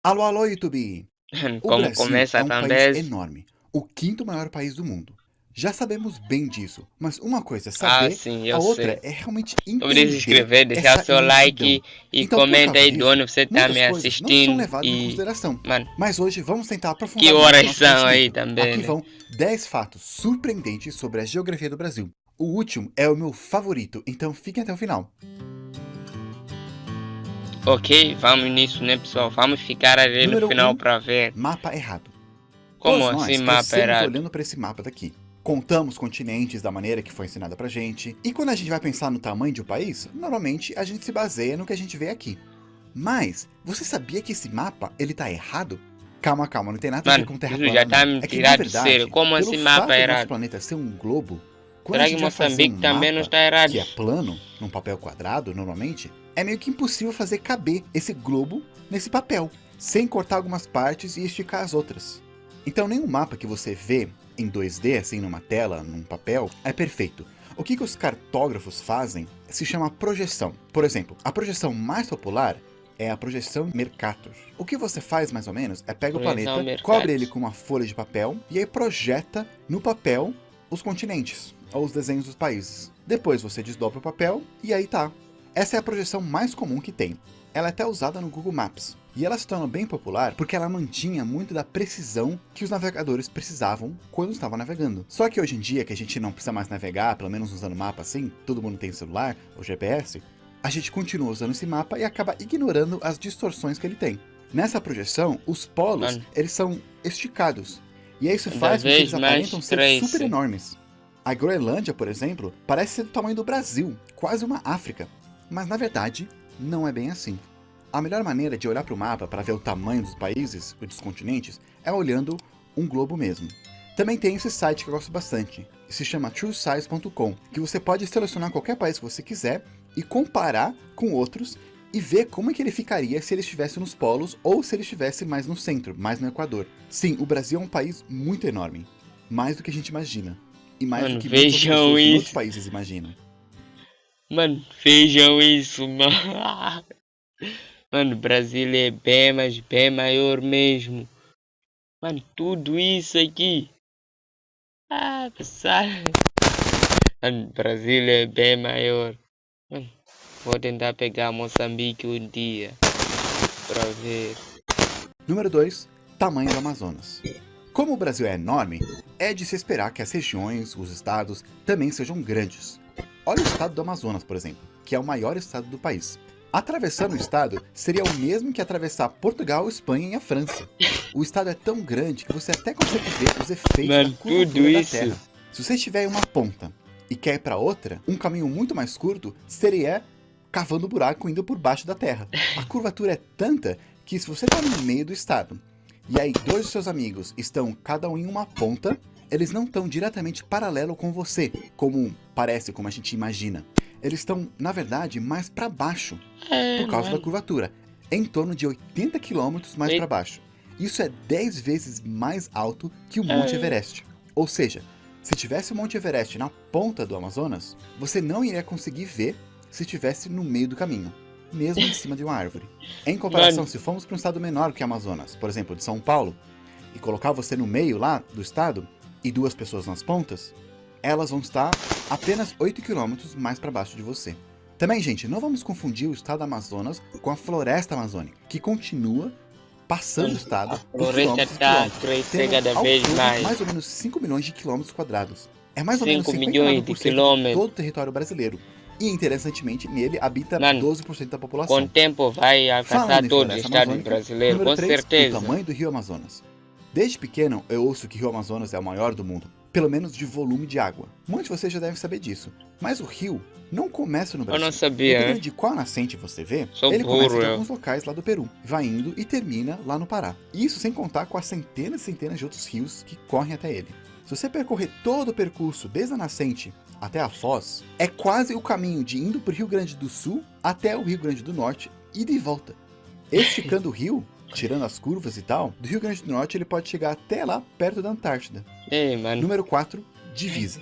Alô, alô, YouTube! O Como Brasil é começa um país também. enorme, o quinto maior país do mundo. Já sabemos bem disso, mas uma coisa é Ah, saber, sim, a eu outra sei. é realmente Não precisa entender inscrever, deixar essa seu imensidão. like e Então, por comenta causa aí de disso, onde você tá muitas me coisas não são assistindo. levadas em E, consideração. mano, Mas hoje vamos tentar que aprofundar mais o horas nosso são aí conhecimento. também, Aqui né? vão 10 fatos surpreendentes sobre a geografia do Brasil. O último é o meu favorito, então fiquem até o final. Ok, vamos nisso, né, pessoal? Vamos ficar ali no Número final 1, pra ver. mapa errado. Como Todos assim, nós mapa crescemos errado? olhando para esse mapa daqui. Contamos continentes da maneira que foi ensinada pra gente, e quando a gente vai pensar no tamanho de um país, normalmente a gente se baseia no que a gente vê aqui. Mas, você sabia que esse mapa, ele tá errado? Calma, calma, não tem nada a ver Mano, com terra isso plana já tá não. me É que na tirando de sério. verdade, Como pelo assim, mapa fato do nosso errado? planeta ser um globo, quando a Será que gente vai fazer um Moçambique também não mapa, está errado? que é plano, num papel quadrado normalmente, é meio que impossível fazer caber esse globo nesse papel, sem cortar algumas partes e esticar as outras. Então nenhum mapa que você vê em 2D, assim numa tela, num papel, é perfeito. O que os cartógrafos fazem se chama projeção. Por exemplo, a projeção mais popular é a projeção Mercator. O que você faz mais ou menos é pega o Projeção planeta, cobre ele Mercados. com uma folha de papel e aí projeta no papel os continentes ou os desenhos dos países. Depois você desdobra o papel e aí tá. Essa é a projeção mais comum que tem. Ela é até usada no Google Maps. E ela se tornou bem popular porque ela mantinha muito da precisão que os navegadores precisavam quando estavam navegando. Só que hoje em dia, que a gente não precisa mais navegar, pelo menos usando mapa assim, todo mundo tem celular ou GPS, a gente continua usando esse mapa e acaba ignorando as distorções que ele tem. Nessa projeção, os polos, Mano, eles são esticados. E isso cada faz com que vez eles aparentam mais ser super cresce. enormes. A Groenlândia, por exemplo, parece ser do tamanho do Brasil, quase uma África. Mas na verdade, não é bem assim. A melhor maneira de olhar para o mapa para ver o tamanho dos países e dos continentes é olhando um globo mesmo. Também tem esse site que eu gosto bastante, que se chama truesize.com, que você pode selecionar qualquer país que você quiser e comparar com outros e ver como é que ele ficaria se ele estivesse nos polos ou se ele estivesse mais no centro, mais no Equador. Sim, o Brasil é um país muito enorme, mais do que a gente imagina, e mais do Mano, que muitas outras vejam pessoas em outros isso. países imaginam. Mano, vejam isso, mano. Mano, o Brasil é bem, mas bem maior mesmo. Mano, tudo isso aqui. Ah, pessoal. Mano, o Brasil é bem maior. Mano, vou tentar pegar Moçambique um dia. Pra ver. Número 2, tamanho do Amazonas. Como o Brasil é enorme, é de se esperar que as regiões, os estados, também sejam grandes. Olha o estado do Amazonas, por exemplo, que é o maior estado do país. Atravessando o estado seria o mesmo que atravessar Portugal, Espanha e a França. O estado é tão grande que você até consegue ver os efeitos da Mano, tudo curvatura da isso. Terra. Se você estiver em uma ponta e quer ir para outra, um caminho muito mais curto seria cavando um buraco indo por baixo da Terra. A curvatura é tanta que se você está no meio do estado e aí dois dos seus amigos estão cada um em uma ponta, eles não estão diretamente paralelo com você, como parece, como a gente imagina. Eles estão, na verdade, mais para baixo, É, por causa da mano. curvatura, em torno de 80 quilômetros mais E- para baixo. Isso é 10 vezes mais alto que o Monte é, Everest. Ou seja, se tivesse o Monte Everest na ponta do Amazonas, você não iria conseguir ver se estivesse no meio do caminho, mesmo em cima de uma árvore. Em comparação, Mano, se formos para um estado menor que o Amazonas, por exemplo, de São Paulo, e colocar você no meio lá do estado e duas pessoas nas pontas, elas vão estar apenas 8 quilômetros mais para baixo de você. Também, gente, não vamos confundir o estado do Amazonas com a floresta amazônica, que continua passando o mano, a estado por floresta quilômetros e tá a quilômetros, crescer tendo cada ao vez todo mais. mais ou menos 5 milhões de quilômetros quadrados. É mais ou menos 5 milhões de 59% de todo quilômetros. o território brasileiro. E, interessantemente, nele habita Mano, 12% da com o população. tempo vai alcançar Falando em todos os floresta estados amazônica, brasileiros, número com 3, o certeza. tamanho do rio Amazonas. Desde pequeno, eu ouço que o rio Amazonas é o maior do mundo, pelo menos de volume de água. Muitos de vocês já devem saber disso. Mas o rio não começa no Eu não Brasil. sabia, Dependendo né? de qual nascente você vê, Sou ele começa burro de eu. alguns locais lá do Peru, vai indo e termina lá no Pará. Isso sem contar com as centenas e centenas de outros rios que correm até ele. Se você percorrer todo o percurso desde a nascente até a foz, é quase o caminho de indo para o Rio Grande do Sul até o Rio Grande do Norte e de volta. Esticando o rio, tirando as curvas e tal, do Rio Grande do Norte ele pode chegar até lá perto da Antártida. Ei, mano. Número 4, divisa.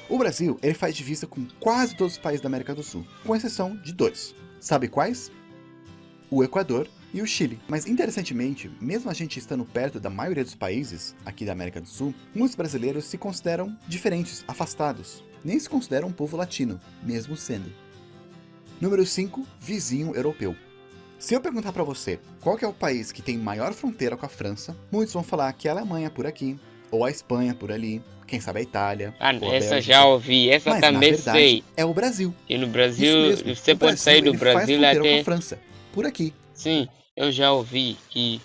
O Brasil ele faz divisa com quase todos os países da América do Sul, com exceção de dois. Sabe quais? O Equador e o Chile. Mas interessantemente, mesmo a gente estando perto da maioria dos países aqui da América do Sul, muitos brasileiros se consideram diferentes, afastados. Nem se consideram um povo latino, mesmo sendo. Número 5, vizinho europeu. Se eu perguntar pra você qual que é o país que tem maior fronteira com a França, muitos vão falar que é a Alemanha por aqui, ou a Espanha por ali, quem sabe a Itália, ou a Essa Bélgica. já ouvi, essa Mas, também na verdade, sei. é o Brasil. E no Isso Brasil, mesmo, você o pode sair do ele faz Brasil fronteira com a até... França, por aqui. Sim, eu já ouvi que...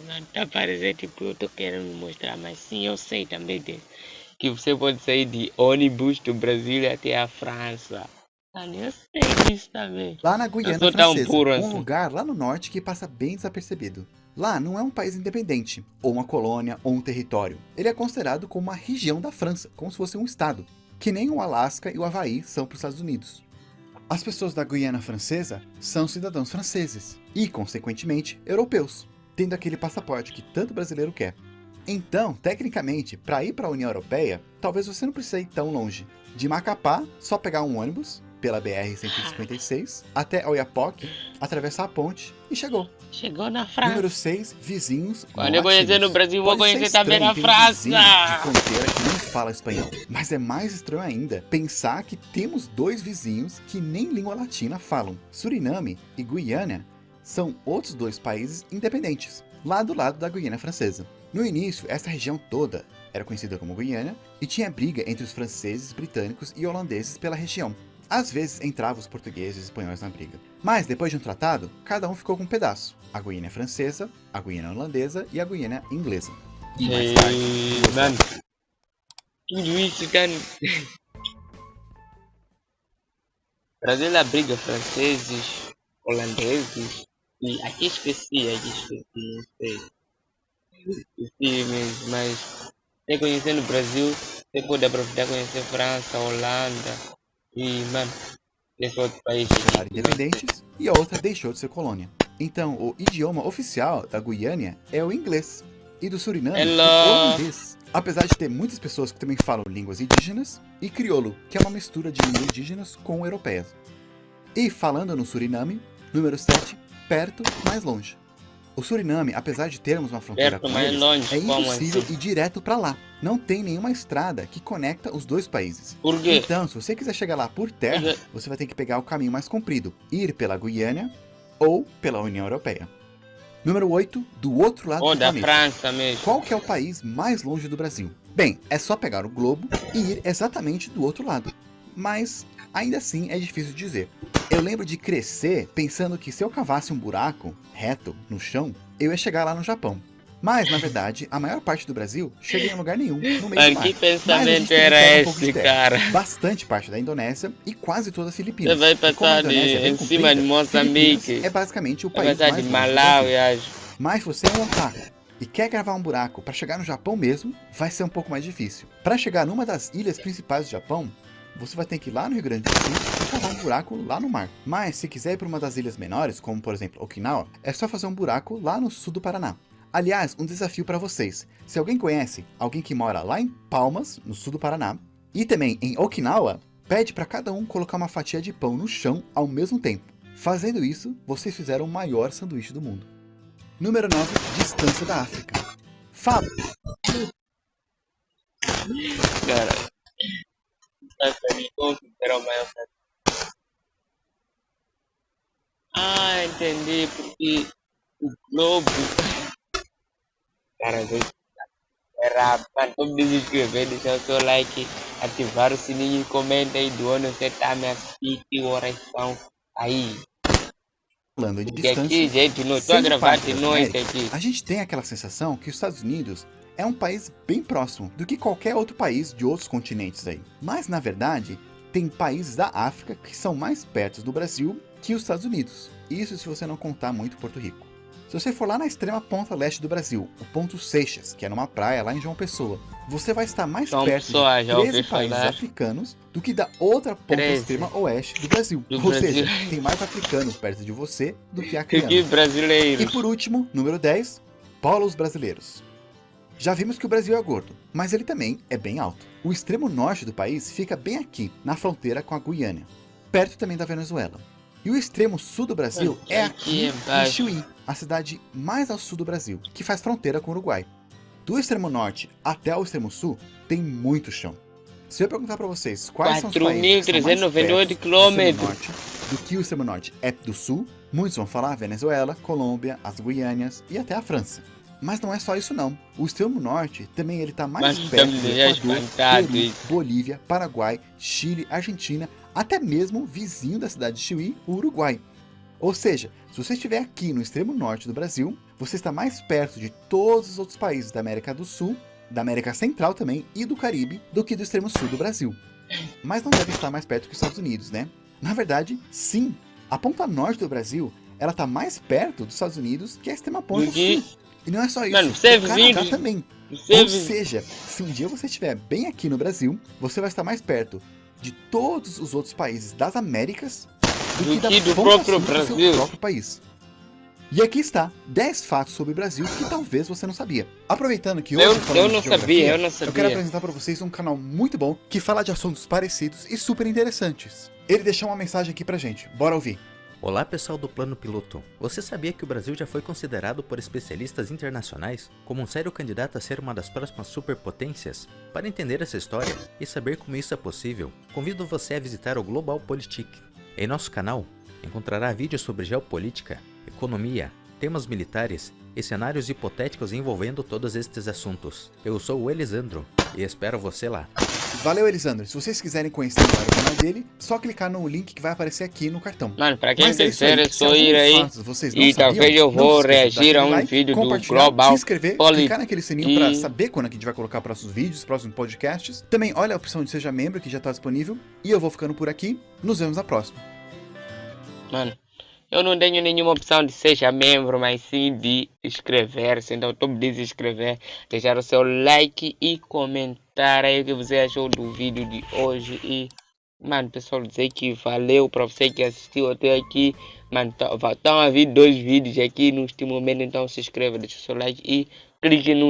Mano, tá parecendo tipo eu tô querendo mostrar, mas sim, eu sei também que você pode sair de ônibus do Brasil até a França. Mano, eu sei disso também. Lá na Eu Guiana sou tão Francesa, puro um assim. lugar lá no norte que passa bem desapercebido. Lá não é um país independente, ou uma colônia, ou um território. Ele é considerado como uma região da França, como se fosse um estado, que nem o Alasca e o Havaí são para os Estados Unidos. As pessoas da Guiana Francesa são cidadãos franceses, e, consequentemente, europeus, tendo aquele passaporte que tanto brasileiro quer. Então, tecnicamente, para ir para a União Europeia, talvez você não precise ir tão longe. De Macapá, só pegar um ônibus pela BR-156 até Oiapoque, atravessar a ponte e chegou. Chegou na França. Número 6, vizinhos Quando eu conhecer latinos. no Brasil, vou Pode ser conhecer também estranho na ter um França. vizinho de fronteira que não fala espanhol. Mas é mais estranho ainda pensar que temos dois vizinhos que nem língua latina falam. Suriname e Guiana são outros dois países independentes, lado a lado da Guiana Francesa. No início, essa região toda era conhecida como Guiana e tinha briga entre os franceses, britânicos e holandeses pela região. Às vezes entravam os portugueses e espanhóis na briga. Mas depois de um tratado, cada um ficou com um pedaço. A Guiana Francesa, a Guiana Holandesa e a Guiana Inglesa. E mais tarde, Mano, tudo isso, cara. Brasil abriga franceses, holandeses e aqui esqueci, não sei. Esqueci, mas reconhecendo o Brasil, você pode aproveitar conhecer França, Holanda e, mano, esse outro país. tornaram independentes e a outra deixou de ser colônia. Então, o idioma oficial da Guiana é o inglês e do Suriname Hello. o holandês. Apesar de ter muitas pessoas que também falam línguas indígenas e crioulo, que é uma mistura de línguas indígenas com europeias. E falando no Suriname, número 7, perto, mais longe. O Suriname, apesar de termos uma fronteira Perto, com mais eles, longe, é como impossível assim? ir direto para lá. Não tem nenhuma estrada que conecta os dois países. Por quê? Então, se você quiser chegar lá por terra, você vai ter que pegar o caminho mais comprido, ir pela Guiana ou pela União Europeia. Número 8, do outro lado Ou do da planeta. França mesmo. Qual que é o país mais longe do Brasil? Bem, é só pegar o globo e ir exatamente do outro lado. Mas, ainda assim, é difícil de dizer. Eu lembro de crescer pensando que se eu cavasse um buraco reto no chão, eu ia chegar lá no Japão. Mas, na verdade, a maior parte do Brasil chega em lugar nenhum, no meio do Mano, mar. que Mas a pensamento gente também era pega um pouco de esse, terra. cara? Bastante parte da Indonésia e quase toda as Filipinas. Você vai E como a passar Indonésia é bem em cima de comprida, Moçambique. Filipinas é basicamente o Vai país passar mais de longe do Malawi, Brasil. acho. Mas se você é um otaku e quer gravar um buraco para chegar no Japão mesmo, vai ser um pouco mais difícil. Para chegar numa das ilhas principais do Japão, você vai ter que ir lá no Rio Grande do Sul e cavar um buraco lá no mar. Mas se quiser ir para uma das ilhas menores, como por exemplo Okinawa, é só fazer um buraco lá no sul do Paraná. Aliás, um desafio para vocês. Se alguém conhece alguém que mora lá em Palmas, no sul do Paraná, e também em Okinawa, pede para cada um colocar uma fatia de pão no chão ao mesmo tempo. Fazendo isso, vocês fizeram o maior sanduíche do mundo. Número 9, distância da África. Fala! Cara, considera o maior. Ah, entendi, porque o globo. Cara, era para todo mundo inscrever, deixar o seu like, ativar o sininho e comenta aí do ano você tá me assistindo, que horas são aí. Falando de Porque aqui, distância, gente, não tô a sendo gravar parte de das noite Américas, aqui. a gente tem aquela sensação que os Estados Unidos é um país bem próximo do que qualquer outro país de outros continentes aí. Mas, na verdade, tem países da África que são mais perto do Brasil que os Estados Unidos. Isso se você não contar muito Porto Rico. Se você for lá na extrema ponta leste do Brasil, o ponto Seixas, que é numa praia lá em João Pessoa, você vai estar mais João perto Pessoa, de já ouvi 13 países falar. africanos do que da outra ponta 13. extrema oeste do Brasil. Do Ou Brasil. seja, tem mais africanos perto de você do que Que acrianos. brasileiro. E por último, número 10, polos brasileiros. Já vimos que o Brasil é gordo, mas ele também é bem alto. O extremo norte do país fica bem aqui, na fronteira com a Guiana, perto também da Venezuela. E o extremo sul do Brasil é aqui em embaixo. Chuí, a cidade mais ao sul do Brasil, que faz fronteira com o Uruguai. Do extremo norte até o extremo sul, tem muito chão. Se eu perguntar para vocês quais são os países que são mais 4.398 perto do extremo quilômetros. norte do que o extremo norte é do sul, muitos vão falar Venezuela, Colômbia, as Guianas e até a França. Mas não é só isso não. O extremo norte também ele tá mais Mas perto do estamos já Equador, espantados. Peru, Bolívia, Paraguai, Chile, Argentina, até mesmo vizinho da cidade de Chuí, o Uruguai. Ou seja, se você estiver aqui no extremo norte do Brasil, você está mais perto de todos os outros países da América do Sul, da América Central também e do Caribe, do que do extremo sul do Brasil. Mas não deve estar mais perto que os Estados Unidos, né? Na verdade, sim. A ponta norte do Brasil, ela está mais perto dos Estados Unidos que a extrema ponta sul. E não é só isso, Mano, você é o Canadá vizinho. também. Você é Ou vizinho. seja, se um dia você estiver bem aqui no Brasil, você vai estar mais perto de todos os outros países das Américas do que do ponta próprio sul do seu Brasil. próprio país. E aqui está 10 fatos sobre o Brasil que talvez você não sabia. Aproveitando que hoje falamos não de geografia, sabia, eu não eu quero sabia. apresentar para vocês um canal muito bom que fala de assuntos parecidos e super interessantes. Ele deixou uma mensagem aqui pra gente, bora ouvir. Olá pessoal do Plano Piloto. Você sabia que o Brasil já foi considerado por especialistas internacionais como um sério candidato a ser uma das próximas superpotências? Para entender essa história e saber como isso é possível, convido você a visitar o Global Politik. Em nosso canal, encontrará vídeos sobre geopolítica, economia, temas militares e cenários hipotéticos envolvendo todos estes assuntos. Eu sou o Elisandro e espero você lá. Valeu, Elisandro. Se vocês quiserem conhecer melhor o canal dele, só clicar no link que vai aparecer aqui no cartão. Mano, pra quem Mas é isso quiser aí. é Se só alguns ir aí. fatos vocês não E sabiam, talvez eu não vou se esqueça de dar reagir a aquele um like, vídeo do compartilhar, Global se inscrever, Politik. clicar naquele sininho pra saber quando a gente vai colocar próximos vídeos, próximos podcasts. Também olha a opção de Seja Membro, que já tá disponível. E eu vou ficando por aqui. Nos vemos na próxima. Mano, eu não tenho nenhuma opção de seja membro, mas sim de inscrever-se. Então, estou me inscrever, deixar o seu like e comentar aí o que você achou do vídeo de hoje. E, mano, pessoal, dizer que valeu para você que assistiu até aqui. Mano, estão a vir 2 vídeos aqui neste momento. Então, se inscreva, deixa o seu like e clique no